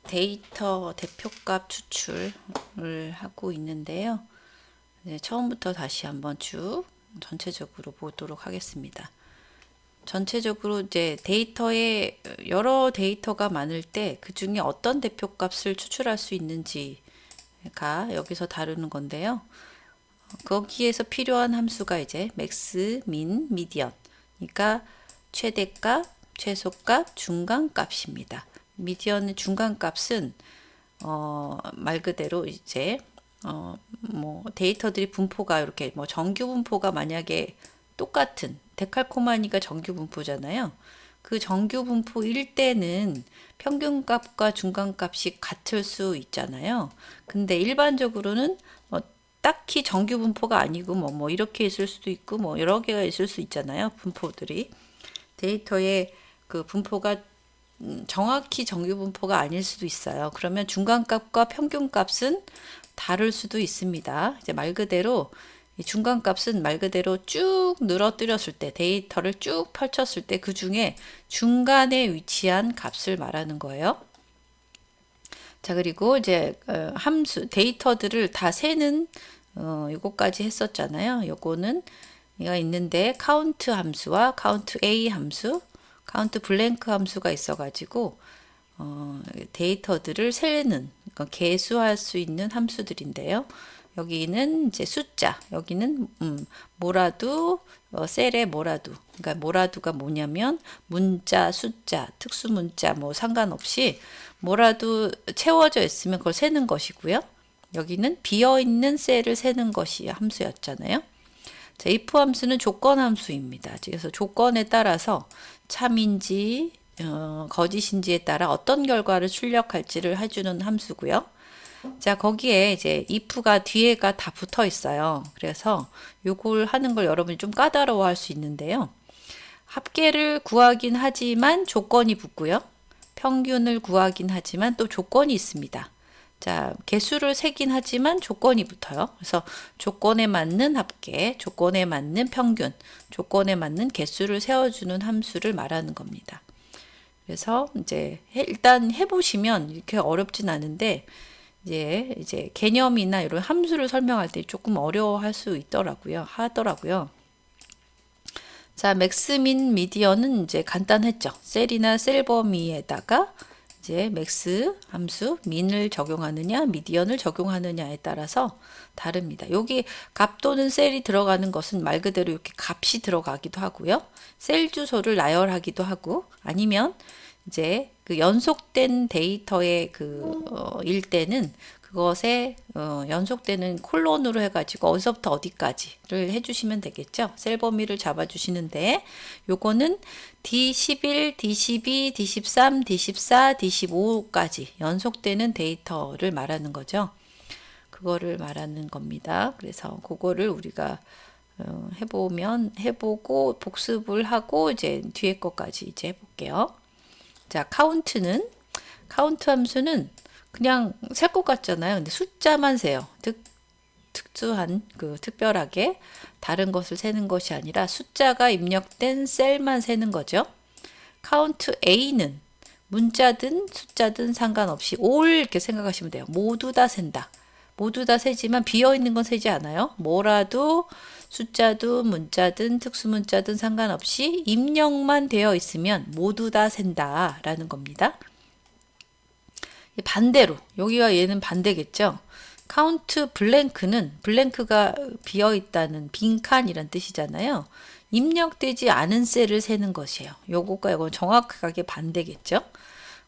데이터 대표값 추출을 하고 있는데요. 네, 처음부터 다시 한번 쭉 전체적으로 보도록 하겠습니다. 전체적으로 이제 데이터에 여러 데이터가 많을 때 그 중에 어떤 대표값을 추출할 수 있는지가 여기서 다루는 건데요. 거기에서 필요한 함수가 이제 맥스, 민, 미디언. 그러니까 최대값, 최소값, 중간값입니다. 미디언의 중간값은 말 그대로 이제 뭐 데이터들이 분포가 이렇게 뭐 정규 분포가 만약에 똑같은 데칼코마니가 정규 분포잖아요. 그 정규 분포일 때는 평균값과 중간값이 같을 수 있잖아요. 근데 일반적으로는 딱히 정규 분포가 아니고 뭐 이렇게 있을 수도 있고 뭐 여러 개가 있을 수 있잖아요. 분포들이 데이터의 그 분포가 정확히 정규 분포가 아닐 수도 있어요. 그러면 중간값과 평균값은 다를 수도 있습니다. 이제 말 그대로 이 중간값은 말 그대로 쭉 늘어뜨렸을 때 데이터를 쭉 펼쳤을 때 그 중에 중간에 위치한 값을 말하는 거예요. 자, 그리고 이제 함수 데이터들을 다 세는 요거까지 했었잖아요. 요거는 얘가 있는데 카운트 함수와 카운트 A 함수, 카운트 블랭크 함수가 있어가지고 데이터들을 세는 그러니까 계수할 수 있는 함수들인데요. 여기는 이제 숫자, 여기는 뭐라도 셀의 뭐라도. 그러니까 뭐라도가 뭐냐면 문자, 숫자, 특수 문자 뭐 상관없이 뭐라도 채워져 있으면 그걸 세는 것이고요. 여기는 비어 있는 셀을 세는 것이 함수였잖아요. 자, if 함수는 조건 함수입니다. 그래서 조건에 따라서 참인지 거짓인지에 따라 어떤 결과를 출력할지를 해주는 함수고요. 자, 거기에 이제 if가 뒤에가 다 붙어 있어요. 그래서 요걸 하는 걸 여러분이 좀 까다로워할 수 있는데요. 합계를 구하긴 하지만 조건이 붙고요. 평균을 구하긴 하지만 또 조건이 있습니다. 자, 개수를 세긴 하지만 조건이 붙어요. 그래서 조건에 맞는 합계, 조건에 맞는 평균, 조건에 맞는 개수를 세워주는 함수를 말하는 겁니다. 그래서 이제 일단 해보시면 이렇게 어렵진 않은데 이제 개념이나 이런 함수를 설명할 때 조금 어려워할 수 있더라고요. 하더라고요. 자, 맥스민 미디어는 이제 간단했죠. 셀이나 셀 범위에다가 이제 맥스 함수 민을 적용하느냐 미디언을 적용하느냐에 따라서 다릅니다. 여기 값 또는 셀이 들어가는 것은 말 그대로 이렇게 값이 들어가기도 하고요. 셀 주소를 나열하기도 하고 아니면 이제 그 연속된 데이터의 일 때는 그것에 연속되는 콜론으로 해가지고 어디서부터 어디까지를 해주시면 되겠죠. 셀 범위를 잡아주시는데 요거는 D11, D12, D13, D14, D15까지 연속되는 데이터를 말하는 거죠. 그거를 말하는 겁니다. 그래서 그거를 우리가 해보고 복습을 하고 이제 뒤에 것까지 이제 해볼게요. 자, 카운트 함수는 그냥 셀 것 같잖아요. 근데 숫자만 세요. 특수한 특별하게 다른 것을 세는 것이 아니라 숫자가 입력된 셀만 세는 거죠. 카운트 A는 문자든 숫자든 상관없이 all 이렇게 생각하시면 돼요. 모두 다 센다. 모두 다 세지만 비어 있는 건 세지 않아요. 뭐라도 숫자든 문자든 특수문자든 상관없이 입력만 되어 있으면 모두 다 센다라는 겁니다. 반대로 여기와 얘는 반대겠죠. 카운트 블랭크는 블랭크가 비어 있다는 빈칸이란 뜻이잖아요. 입력되지 않은 셀을 세는 것이에요. 요거가 이건 정확하게 반대겠죠.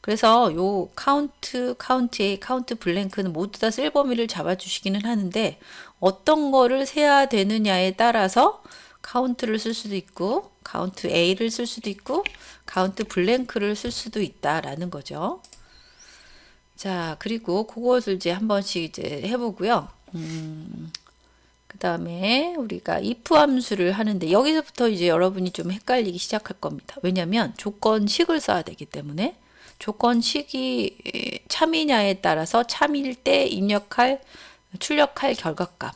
그래서 요 카운트 A, 카운트 블랭크는 모두 다 셀 범위를 잡아주시기는 하는데 어떤 거를 세야 되느냐에 따라서 카운트를 쓸 수도 있고 카운트 A를 쓸 수도 있고 카운트 블랭크를 쓸 수도 있다라는 거죠. 자, 그리고 그것을 이제 한 번씩 이제 해보고요. 그 다음에 우리가 if 함수를 하는데 여기서부터 이제 여러분이 좀 헷갈리기 시작할 겁니다. 왜냐면 조건식을 써야 되기 때문에 조건식이 참이냐에 따라서 참일 때 출력할 결과값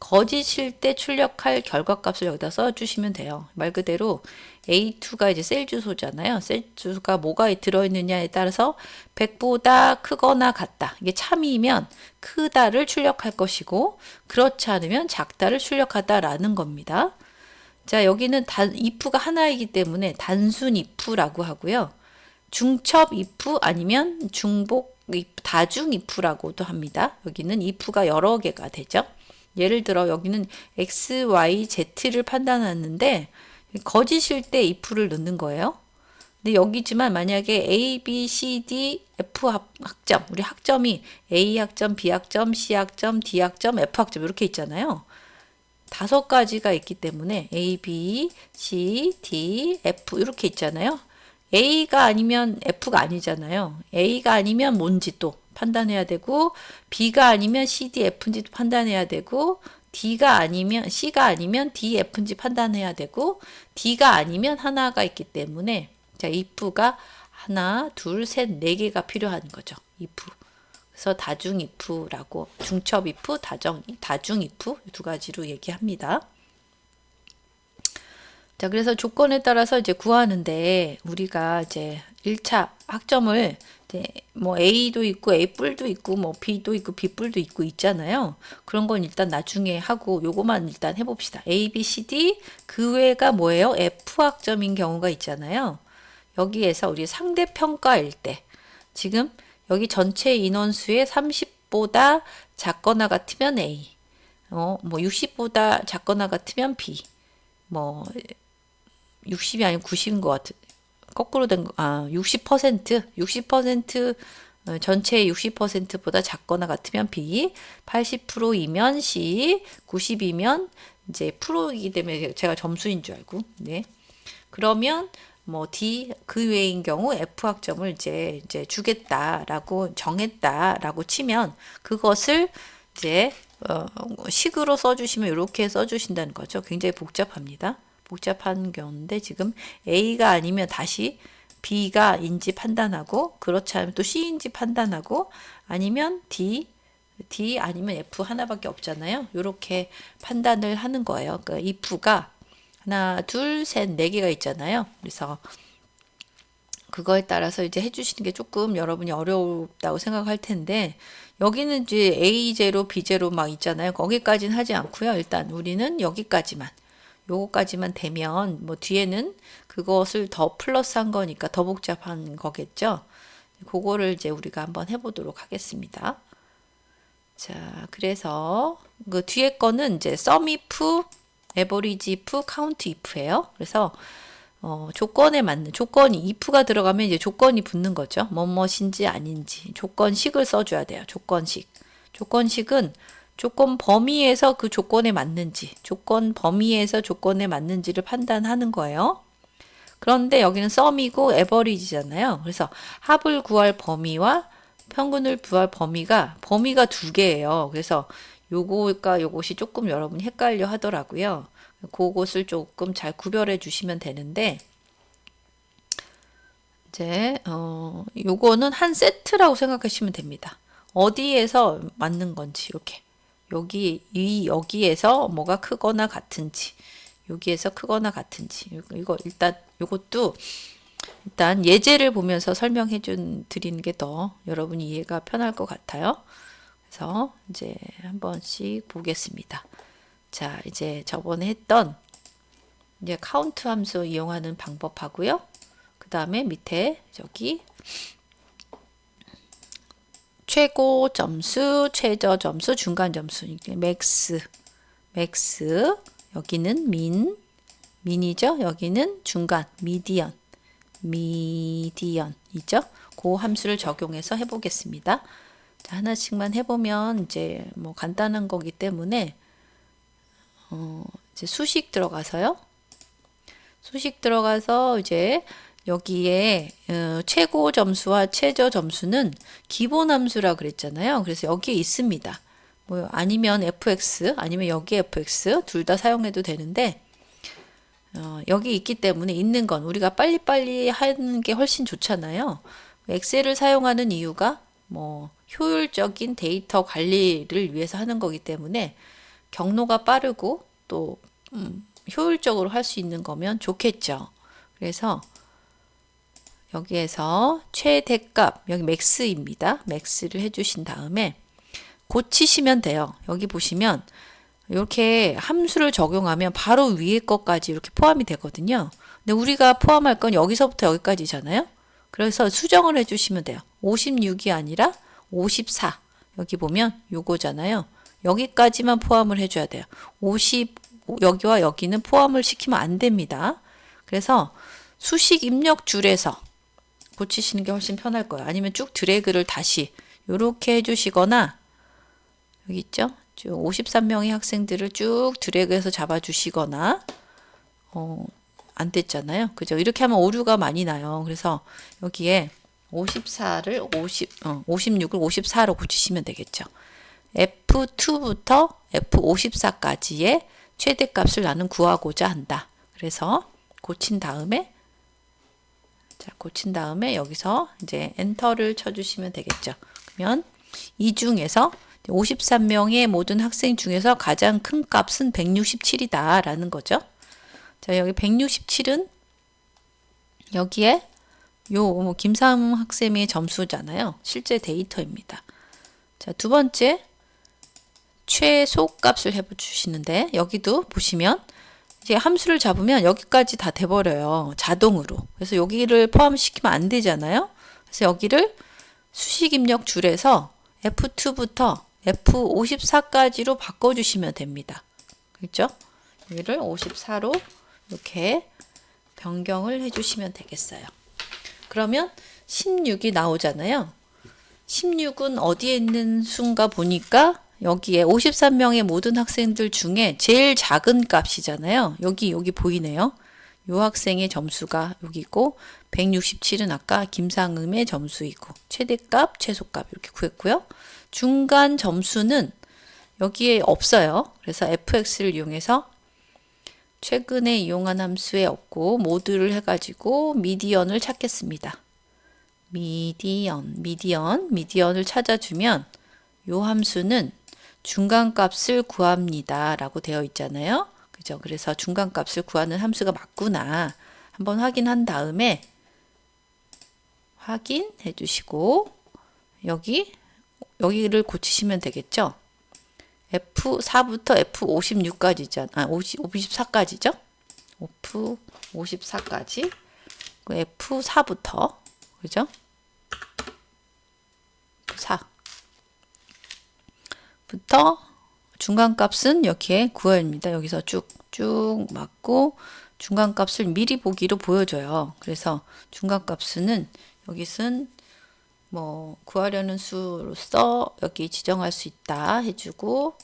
거짓일 때 출력할 결과값을 여기다 써주시면 돼요. 말 그대로 A2가 이제 셀 주소잖아요. 셀 주소가 뭐가 들어있느냐에 따라서 100보다 크거나 같다. 이게 참이면 크다를 출력할 것이고 그렇지 않으면 작다를 출력하다라는 겁니다. 자, 여기는 if가 하나이기 때문에 단순 if라고 하고요. 중첩 if 아니면 중복 다중 if라고도 합니다. 여기는 if가 여러 개가 되죠. 예를 들어 여기는 x, y, z를 판단하는데 거짓일 때 if를 넣는 거예요. 근데 여기지만 만약에 a, b, c, d, f 학점, 우리 학점이 a 학점, b 학점, c 학점, d 학점, f 학점 이렇게 있잖아요. 5가지가 있기 때문에 A, B, C, D, F 이렇게 있잖아요. A가 아니면 F가 아니잖아요. A가 아니면 뭔지 또 판단해야 되고 B가 아니면 C, D, F인지도 판단해야 되고 D가 아니면 C가 아니면 D, F인지 판단해야 되고 D가 아니면 하나가 있기 때문에 자, if가 하나, 둘, 셋, 4개가 필요한 거죠. if. 그래서 다중 if라고 중첩 if, 다중 if 두 가지로 얘기합니다. 자, 그래서 조건에 따라서 이제 구하는데 우리가 이제 1차 학점을 이제 뭐 A도 있고 A 뿔도 있고 뭐 B도 있고 B 뿔도 있고 있잖아요. 그런 건 일단 나중에 하고 요거만 일단 해봅시다. A, B, C, D 그 외가 뭐예요? F 학점인 경우가 있잖아요. 여기에서 우리 상대평가일 때 지금 여기 전체 인원수의 30보다 작거나 같으면 A, 뭐 60보다 작거나 같으면 B, 뭐 60이 아니고 90인 것 같은, 거꾸로 된 거, 60% 전체의 60%보다 작거나 같으면 B, 80%이면 C, 90이면 이제 프로이기 때문에 제가 점수인 줄 알고, 네. 그러면 뭐 D 그 외인 경우 F 학점을 이제 주겠다라고 정했다라고 치면 그것을 이제 식으로 써주시면 이렇게 써주신다는 거죠. 굉장히 복잡합니다. 복잡한 경우인데 지금 A가 아니면 다시 B가 인지 판단하고 그렇지 않으면 또 C인지 판단하고 아니면 D 아니면 F 하나밖에 없잖아요. 이렇게 판단을 하는 거예요. 그러니까 if가 하나, 둘, 셋, 4개가 있잖아요. 그래서 그거에 따라서 이제 해주시는 게 조금 여러분이 어렵다고 생각할 텐데 여기는 이제 A0, B0 막 있잖아요. 거기까지는 하지 않고요. 일단 우리는 여기까지만 요거까지만 되면 뭐 뒤에는 그것을 더 플러스한 거니까 더 복잡한 거겠죠. 그거를 이제 우리가 한번 해보도록 하겠습니다. 자, 그래서 그 뒤에 거는 이제 sum if, average if, count if예요. 그래서 조건에 맞는 조건이 if가 들어가면 이제 조건이 붙는 거죠. 뭐뭇인지 아닌지 조건식을 써줘야 돼요. 조건식은 조건 범위에서 그 조건에 맞는지 조건 범위에서 조건에 맞는지를 판단하는 거예요. 그런데 여기는 썸이고 에버리지잖아요. 그래서 합을 구할 범위와 평균을 구할 범위가 2개예요. 그래서 요거가 요것이 조금 여러분이 헷갈려 하더라고요. 그것을 조금 잘 구별해 주시면 되는데 이제 요거는 한 세트라고 생각하시면 됩니다. 어디에서 맞는 건지 이렇게 여기에서 뭐가 크거나 같은지 여기에서 크거나 같은지 이거 일단 요것도 일단 예제를 보면서 설명해 드리는 게 더 여러분이 이해가 편할 것 같아요. 그래서 이제 한 번씩 보겠습니다. 자, 이제 저번에 했던 이제 카운트 함수 이용하는 방법 하고요. 그 다음에 밑에 저기 최고 점수, 최저 점수, 중간 점수, 맥스, 여기는 민이죠. 여기는 중간, 미디언이죠. 그 함수를 적용해서 해보겠습니다. 자, 하나씩만 해보면 이제 뭐 간단한 거기 때문에 이제 수식 들어가서 이제 여기에 최고 점수와 최저 점수는 기본 함수라 그랬잖아요. 그래서 여기에 있습니다. 뭐 아니면 fx 아니면 여기 fx 둘 다 사용해도 되는데 여기 있기 때문에 있는 건 우리가 빨리빨리 하는 게 훨씬 좋잖아요. 엑셀을 사용하는 이유가 뭐 효율적인 데이터 관리를 위해서 하는 거기 때문에 경로가 빠르고 또 효율적으로 할 수 있는 거면 좋겠죠. 그래서 여기에서 최대값, 여기 맥스입니다. 맥스를 해주신 다음에 고치시면 돼요. 여기 보시면 이렇게 함수를 적용하면 바로 위에 것까지 이렇게 포함이 되거든요. 근데 우리가 포함할 건 여기서부터 여기까지잖아요. 그래서 수정을 해주시면 돼요. 56이 아니라 54. 여기 보면 요거잖아요. 여기까지만 포함을 해줘야 돼요. 50, 여기와 여기는 포함을 시키면 안 됩니다. 그래서 수식 입력 줄에서 고치시는 게 훨씬 편할 거예요. 아니면 쭉 드래그를 다시 이렇게 해주시거나 여기 있죠? 쭉 53명의 학생들을 쭉 드래그해서 잡아주시거나 안 됐잖아요. 그죠? 이렇게 하면 오류가 많이 나요. 그래서 여기에 56을 54로 고치시면 되겠죠. F2부터 F54까지의 최대값을 나는 구하고자 한다. 그래서 고친 다음에 여기서 이제 엔터를 쳐주시면 되겠죠. 그러면 이 중에서 53명의 모든 학생 중에서 가장 큰 값은 167이다 라는 거죠. 자, 여기 167은 여기에 김삼 학생의 점수잖아요. 실제 데이터입니다. 자, 두 번째 최소값을 해주시는데 여기도 보시면 이제 함수를 잡으면 여기까지 다 돼버려요. 자동으로. 그래서 여기를 포함시키면 안 되잖아요. 그래서 여기를 수식 입력 줄에서 F2부터 F54까지로 바꿔주시면 됩니다. 그렇죠? 여기를 54로 이렇게 변경을 해주시면 되겠어요. 그러면 16이 나오잖아요. 16은 어디에 있는 수인가 보니까 여기에 53명의 모든 학생들 중에 제일 작은 값이잖아요. 여기 보이네요. 요 학생의 점수가 여기 있고 167은 아까 김상음의 점수이고 최대값, 최소값 이렇게 구했고요. 중간 점수는 여기에 없어요. 그래서 fx를 이용해서 최근에 이용한 함수에 없고 모드를 해가지고 미디언을 찾겠습니다. 미디언을 찾아주면 요 함수는 중간값을 구합니다 라고 되어 있잖아요. 그죠? 그래서 중간값을 구하는 함수가 맞구나 한번 확인한 다음에 확인해 주시고 여기를 고치시면 되겠죠. F4부터 F56까지죠. 54까지죠. F54까지 F4부터 그죠? 4부터 중간값은 이렇게 구해입니다. 여기서 쭉쭉 맞고 중간값을 미리 보기로 보여줘요. 그래서 중간값은 여기 쓴 구하려는 수로서 여기 지정할 수 있다 해주고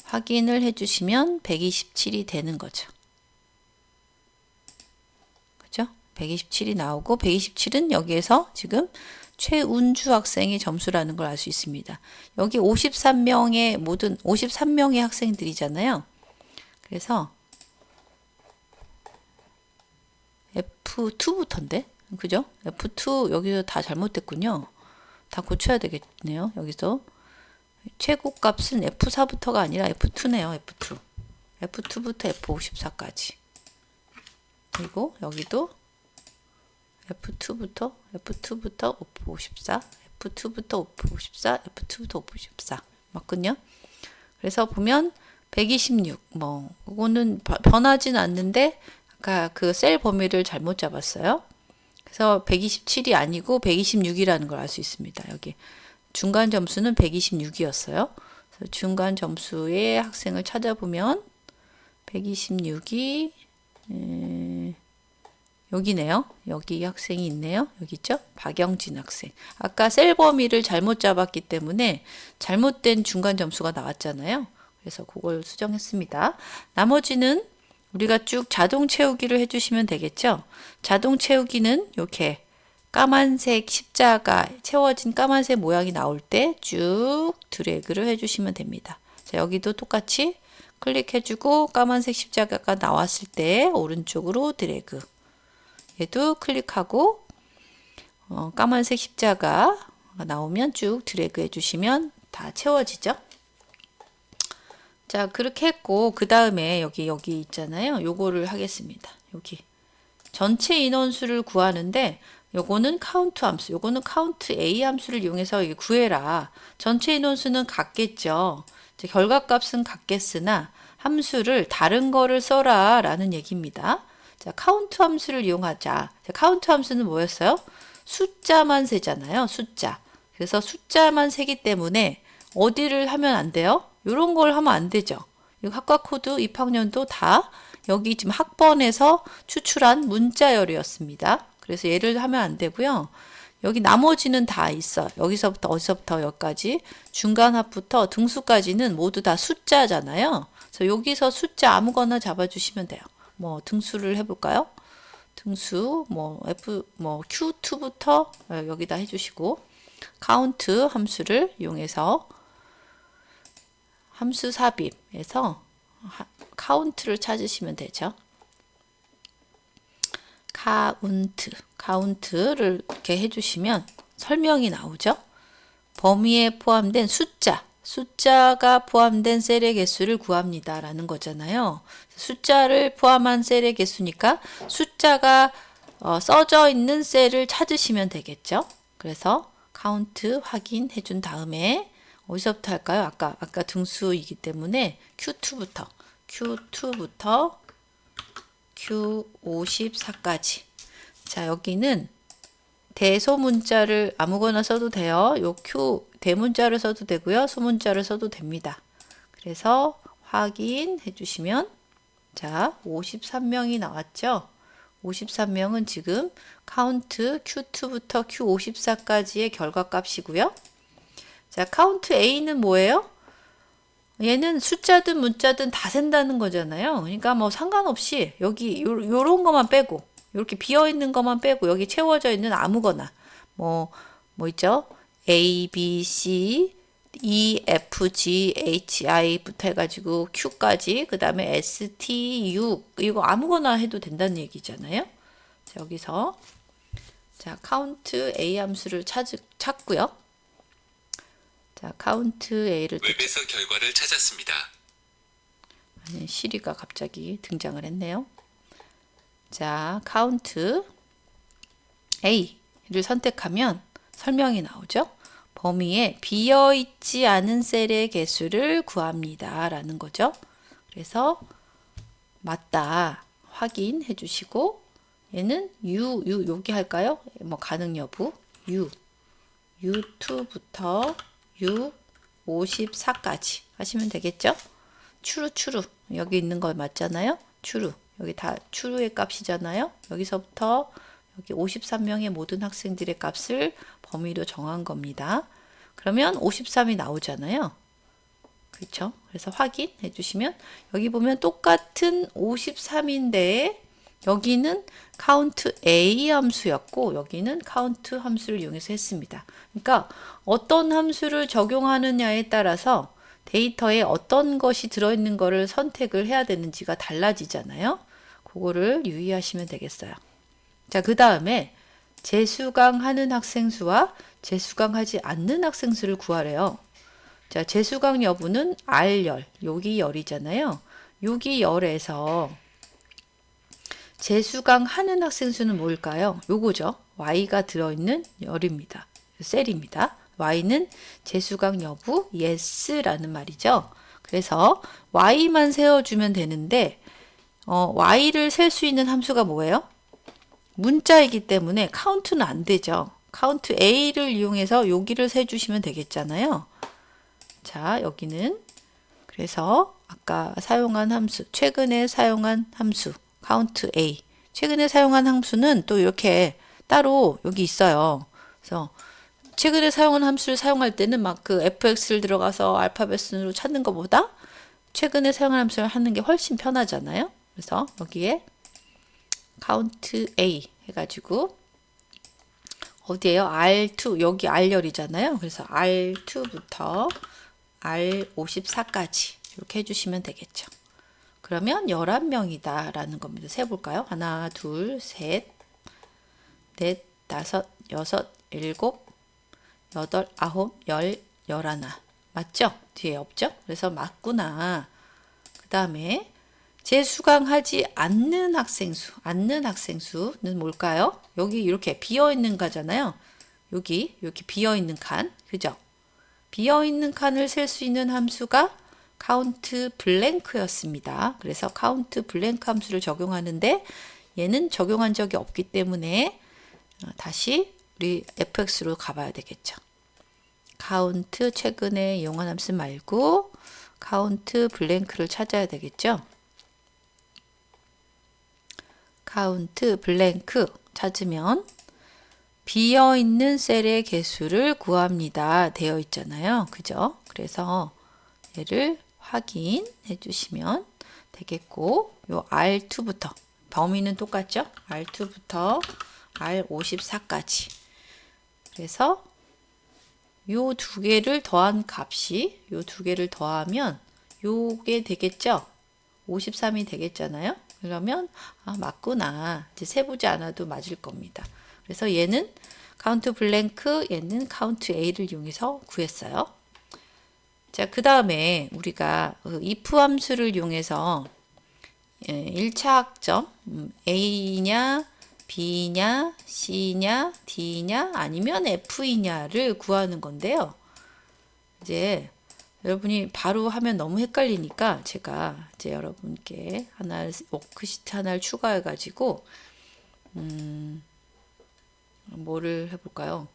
확인을 해주시면 127이 되는 거죠. 그죠? 127이 나오고 127은 여기에서 지금 최운주 학생의 점수라는 걸 알 수 있습니다. 여기 53명의 학생들이잖아요. 그래서 F2부터인데 그죠? F2 여기서 다 잘못됐군요. 다 고쳐야 되겠네요. 여기서 최고값은 F4부터가 아니라 F2네요. F2부터 F54까지. 그리고 여기도 F2부터 F54, F2부터 F54, F2부터 F54 맞군요. 그래서 보면 126 이거는 변하진 않는데 아까 그 셀 범위를 잘못 잡았어요. 그래서 127이 아니고 126이라는 걸 알 수 있습니다. 여기 중간 점수는 126이었어요. 그래서 중간 점수의 학생을 찾아보면 126이 여기네요. 여기 학생이 있네요. 여기 있죠? 박영진 학생. 아까 셀 범위를 잘못 잡았기 때문에 잘못된 중간 점수가 나왔잖아요. 그래서 그걸 수정했습니다. 나머지는 우리가 쭉 자동 채우기를 해주시면 되겠죠. 자동 채우기는 이렇게 까만색 십자가 채워진 까만색 모양이 나올 때 쭉 드래그를 해주시면 됩니다. 자, 여기도 똑같이 클릭해주고 까만색 십자가가 나왔을 때 오른쪽으로 드래그. 얘도 클릭하고 까만색 십자가가 나오면 쭉 드래그 해주시면 다 채워지죠. 자, 그렇게 했고 그 다음에 여기 있잖아요. 요거를 하겠습니다. 여기 전체 인원수를 구하는데 요거는 카운트 함수, 요거는 카운트 A 함수를 이용해서 이게 구해라. 전체 인원수는 같겠죠. 이제 결과값은 같겠으나 함수를 다른 거를 써라 라는 얘기입니다. 자, 카운트 함수를 이용하자. 자, 카운트 함수는 뭐였어요? 숫자만 세잖아요. 숫자. 그래서 숫자만 세기 때문에 어디를 하면 안 돼요? 이런 걸 하면 안 되죠. 이 학과 코드 입학년도 다 여기 지금 학번에서 추출한 문자열이었습니다. 그래서 얘를 하면 안 되고요. 여기 나머지는 다 있어. 여기서부터 어디서부터 여기까지 중간 합부터 등수까지는 모두 다 숫자잖아요. 그래서 여기서 숫자 아무거나 잡아주시면 돼요. 뭐 등수를 해볼까요? 등수 뭐 Q2부터 여기다 해주시고 카운트 함수를 이용해서 함수 삽입에서 카운트를 찾으시면 되죠. 카운트를 이렇게 해주시면 설명이 나오죠. 범위에 포함된 숫자가 포함된 셀의 개수를 구합니다 라는 거잖아요. 숫자를 포함한 셀의 개수니까 숫자가 써져 있는 셀을 찾으시면 되겠죠. 그래서 카운트 확인해 준 다음에 어디서부터 할까요? 아까 등수이기 때문에 Q2부터 Q54까지. 자, 여기는 대소문자를 아무거나 써도 돼요. 요 Q 대문자를 써도 되고요. 소문자를 써도 됩니다. 그래서 확인해 주시면 자, 53명이 나왔죠. 53명은 지금 카운트 Q2부터 Q54까지의 결과값이고요. 자, 카운트 A는 뭐예요? 얘는 숫자든 문자든 다 센다는 거잖아요. 그러니까 뭐 상관없이 여기 요런 것만 빼고 이렇게 비어 있는 것만 빼고 여기 채워져 있는 아무거나 뭐 있죠? A, B, C, E, F, G, H, I부터 해가지고 Q까지 그 다음에 S, T, U 이거 아무거나 해도 된다는 얘기잖아요. 자, 여기서 자 카운트 A 함수를 찾고요. 자, 카운트 A를 웹에서 결과를 찾았습니다. 아니, 시리가 갑자기 등장을 했네요. 자, 카운트 A를 선택하면 설명이 나오죠. 범위에 비어있지 않은 셀의 개수를 구합니다 라는 거죠. 그래서 맞다 확인해 주시고 얘는 여기 할까요? 뭐 가능 여부 U2부터 U54까지 하시면 되겠죠? 추루 여기 있는 거 맞잖아요? 추루 여기 다 추루의 값이잖아요. 여기서부터 여기 53명의 모든 학생들의 값을 범위로 정한 겁니다. 그러면 53이 나오잖아요. 그렇죠? 그래서 확인해 주시면 여기 보면 똑같은 53인데 여기는 카운트 A 함수였고 여기는 카운트 함수를 이용해서 했습니다. 그러니까 어떤 함수를 적용하느냐에 따라서 데이터에 어떤 것이 들어있는 거를 선택을 해야 되는지가 달라지잖아요. 그거를 유의하시면 되겠어요. 자, 그 다음에 재수강하는 학생 수와 재수강하지 않는 학생 수를 구하래요. 자, 재수강 여부는 R열, 여기 열이잖아요. 여기 열에서 재수강하는 학생 수는 뭘까요? 요거죠. Y가 들어있는 열입니다. 셀입니다. Y는 재수강 여부 yes라는 말이죠. 그래서 Y만 세워주면 되는데 Y를 셀 수 있는 함수가 뭐예요? 문자이기 때문에 카운트는 안 되죠. 카운트 A를 이용해서 여기를 세주시면 되겠잖아요. 자, 여기는 그래서 아까 사용한 함수, 최근에 사용한 함수, 카운트 A. 최근에 사용한 함수는 또 이렇게 따로 여기 있어요. 그래서 최근에 사용한 함수를 사용할 때는 막 그 fx를 들어가서 알파벳 순으로 찾는 것보다 최근에 사용한 함수를 하는 게 훨씬 편하잖아요. 그래서 여기에 count A 해가지고 어디에요? R2 여기 R열이잖아요. 그래서 R2부터 R54까지 이렇게 해주시면 되겠죠. 그러면 11명이다 라는 겁니다. 세볼까요? 하나, 둘, 셋, 넷, 다섯, 여섯, 일곱, 여덟, 아홉, 열, 열하나. 맞죠? 뒤에 없죠? 그래서 맞구나. 그 다음에 재수강하지 않는 학생수는 뭘까요? 여기 이렇게 비어있는 가잖아요. 여기 비어있는 칸, 그죠? 비어있는 칸을 셀 수 있는 함수가 count blank였습니다. 그래서 count blank 함수를 적용하는데 얘는 적용한 적이 없기 때문에 다시 우리 fx로 가봐야 되겠죠. count 최근에 이용한 함수 말고 count blank를 찾아야 되겠죠. count blank 찾으면 비어있는 셀의 개수를 구합니다. 되어 있잖아요. 그죠? 그래서 얘를 확인해 주시면 되겠고, 요 R2부터, 범위는 똑같죠? R2부터 R54까지. 그래서 요 두 개를 더한 값이, 요 두 개를 더하면 요게 되겠죠? 53이 되겠잖아요? 그러면, 맞구나. 이제 세보지 않아도 맞을 겁니다. 그래서 얘는 count blank, 얘는 count a를 이용해서 구했어요. 자, 그 다음에 우리가 if 함수를 이용해서 1차 학점 a냐, b냐, c냐, d냐, 아니면 f냐를 구하는 건데요. 이제 여러분이 바로 하면 너무 헷갈리니까 제가 이제 여러분께 워크시트 하나를 추가해 가지고 뭐를 해볼까요?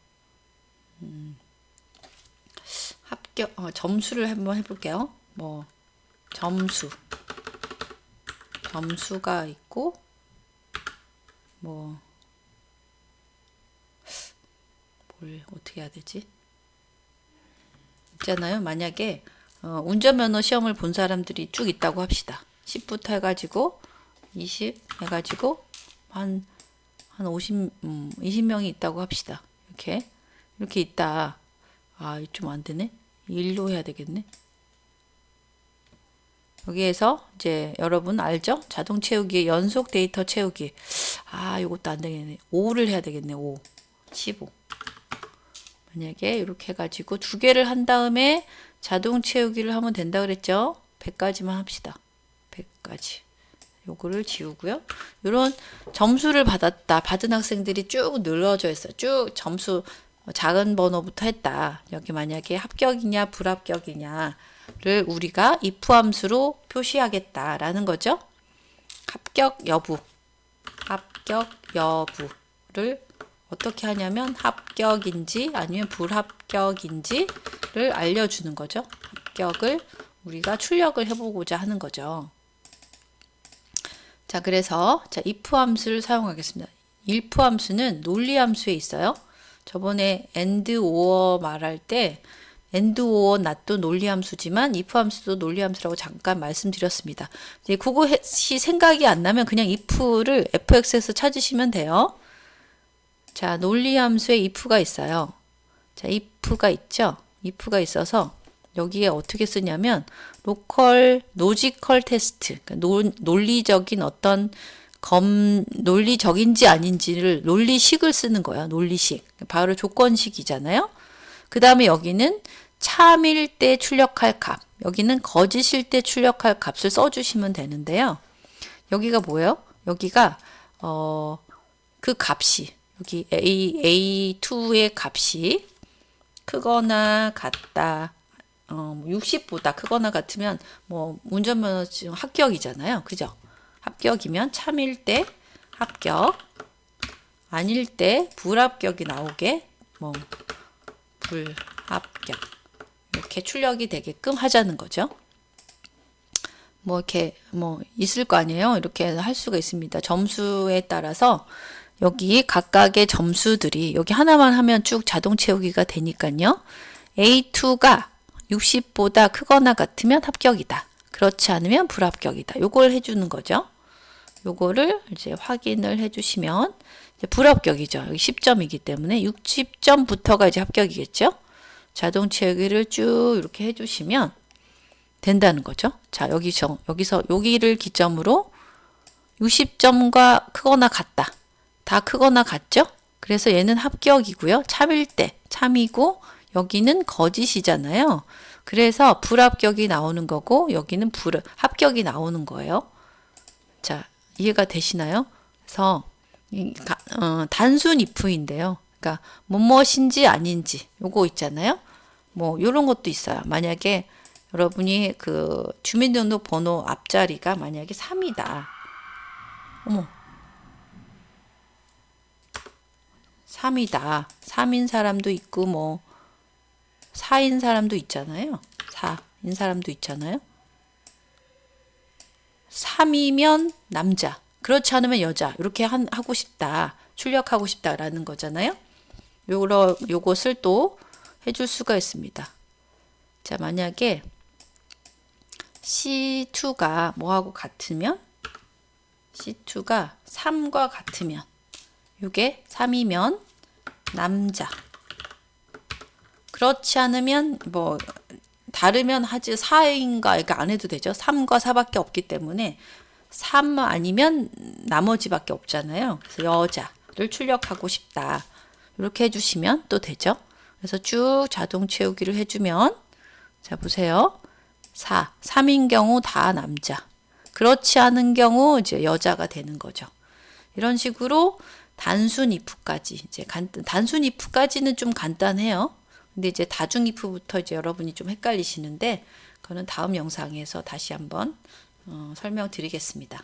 합격, 점수를 한번 해볼게요. 뭐, 점수가 있고, 뭐, 뭘 어떻게 해야 되지? 있잖아요. 만약에, 운전면허 시험을 본 사람들이 쭉 있다고 합시다. 10부터 해가지고, 20 해가지고, 한 20명이 있다고 합시다. 이렇게 있다. 좀 안 되네. 1로 해야 되겠네. 여기에서 이제 여러분 알죠? 자동 채우기, 연속 데이터 채우기. 이것도 안 되겠네. 5를 해야 되겠네. 5. 15. 만약에 이렇게 해가지고 두 개를 한 다음에 자동 채우기를 하면 된다 그랬죠? 100까지만 합시다. 100까지. 요거를 지우고요. 이런 점수를 받은 학생들이 쭉 늘어져 있어요. 쭉 점수 작은 번호부터 했다. 여기 만약에 합격이냐 불합격이냐를 우리가 if 함수로 표시하겠다라는 거죠. 합격 여부를 어떻게 하냐면 합격인지 아니면 불합격인지를 알려주는 거죠. 합격을 우리가 출력을 해보고자 하는 거죠. 자, 그래서 if 함수를 사용하겠습니다. if 함수는 논리 함수에 있어요. 저번에 and or 말할 때 and or not도 논리 함수지만 if 함수도 논리 함수라고 잠깐 말씀드렸습니다. 이제 그것이 생각이 안 나면 그냥 if를 fx에서 찾으시면 돼요. 자, 논리 함수에 if가 있어요. 자, if가 있죠. if가 있어서 여기에 어떻게 쓰냐면 로지컬 테스트, 그러니까 논리적인 어떤 논리적인지 아닌지를 논리식을 쓰는 거예요. 논리식. 바로 조건식이잖아요. 그 다음에 여기는 참일 때 출력할 값, 여기는 거짓일 때 출력할 값을 써주시면 되는데요. 여기가 뭐예요? 여기가 그 값이 여기 A2의 값이 크거나 같다. 60보다 크거나 같으면 뭐 운전면허증 합격이잖아요. 그죠? 합격이면 참일 때 합격, 아닐 때 불합격이 나오게 뭐 불합격 이렇게 출력이 되게끔 하자는 거죠. 뭐 이렇게 뭐 있을 거 아니에요. 이렇게 할 수가 있습니다. 점수에 따라서 여기 각각의 점수들이 여기 하나만 하면 쭉 자동 채우기가 되니까요. A2가 60보다 크거나 같으면 합격이다. 그렇지 않으면 불합격이다. 요걸 해주는 거죠. 요거를 이제 확인을 해주시면 이제 불합격이죠. 여기 10점이기 때문에 60점부터가 이제 합격이겠죠. 자동 채우기를 쭉 이렇게 해주시면 된다는 거죠. 자, 여기서 여기를 기점으로 60점과 크거나 같다. 다 크거나 같죠? 그래서 얘는 합격이고요. 참일 때 참이고 여기는 거짓이잖아요. 그래서 불합격이 나오는 거고 여기는 합격이 나오는 거예요. 자, 이해가 되시나요? 그래서 단순 if인데요. 그러니까 무엇인지 아닌지 요거 있잖아요. 뭐 요런 것도 있어요. 만약에 여러분이 그 주민등록번호 앞자리가 만약에 3이다. 어머. 3이다. 3인 사람도 있고 뭐 4인 사람도 있잖아요. 4인 사람도 있잖아요. 3이면 남자, 그렇지 않으면 여자. 이렇게 하고 싶다. 출력하고 싶다라는 거잖아요. 요것을 또 해줄 수가 있습니다. 자, 만약에 C2가 뭐하고 같으면 C2가 3과 같으면 요게 3이면 남자. 그렇지 않으면 뭐 다르면 하지 4인가 이거 안 해도 되죠. 3과 4밖에 없기 때문에 3 아니면 나머지밖에 없잖아요. 그래서 여자를 출력하고 싶다. 이렇게 해주시면 또 되죠. 그래서 쭉 자동 채우기를 해주면 자 보세요. 3인 경우 다 남자. 그렇지 않은 경우 이제 여자가 되는 거죠. 이런 식으로 단순 if까지 이제 단순 if까지는 좀 간단해요. 근데 이제 다중 if부터 이제 여러분이 좀 헷갈리시는데 그거는 다음 영상에서 다시 한번 설명드리겠습니다.